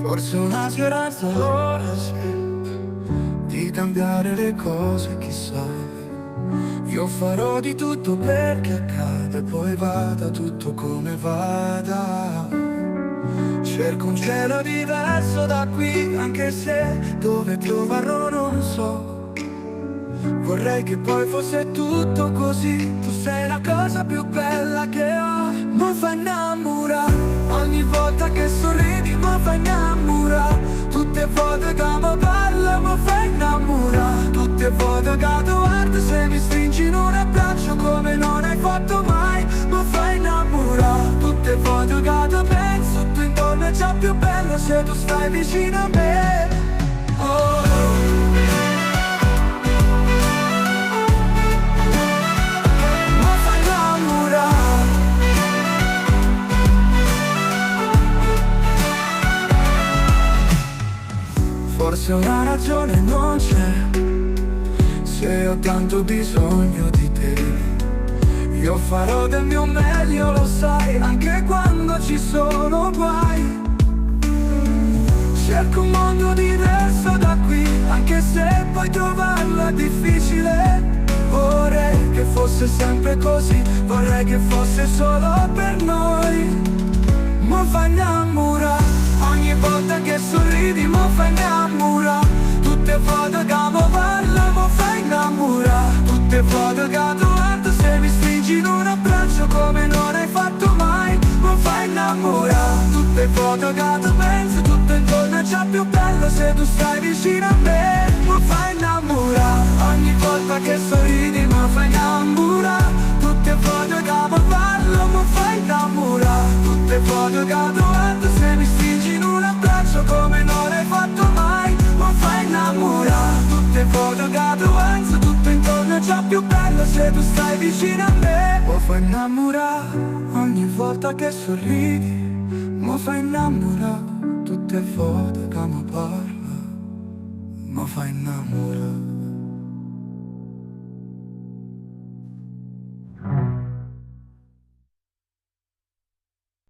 Forse una speranza allora c'è di cambiare le cose, chissà. Io farò di tutto perché accada e poi vada tutto come vada. Cerco un cielo diverso da qui, anche se dove trovarlo non so. Vorrei che poi fosse tutto così. Tu sei la cosa più bella che ho. Mi fai innamorare ogni volta che sorridi, mi fai innamorare. Tutte volte che mi parli, mi fai innamorare. Tutte volte che ti guardo, se mi stringi in un abbraccio come non hai fatto mai, mi fai innamorare. Tutte volte che ti penso, tutto intorno è già più bello se tu stai vicino a me. Oh. Forse una ragione non c'è, se ho tanto bisogno di te. Io farò del mio meglio, lo sai, anche quando ci sono guai. Cerco un mondo diverso da qui, anche se poi trovarlo è difficile. Vorrei che fosse sempre così, vorrei che fosse solo per noi. Mi fai innamorare ogni volta che sorridi, mi fai innamorare. Tutte volte che mi parli, mi fai innamorare. Tutte volte che ti guardo, se mi stringi in un abbraccio come non hai fatto mai, mi fai innamorare. Tutte volte che ti penso, tutto intorno è già più bello se tu stai vicino a me, mi fai innamorare. Ogni volta che sorridi, mi fai innamorare. Tutte volte che mi parli, mi fai innamorare. Tutte volte che ti guardo, se mi stringi in un abbraccio come non hai fatto mai, mi fai innamorare. Tutte volte che ti penso, tutto intorno è già più bello se tu stai vicino a me, mi fai innamorare. Ogni volta che sorridi, mi fai innamorare. Tutte volte che mi parli, mi fai innamorare.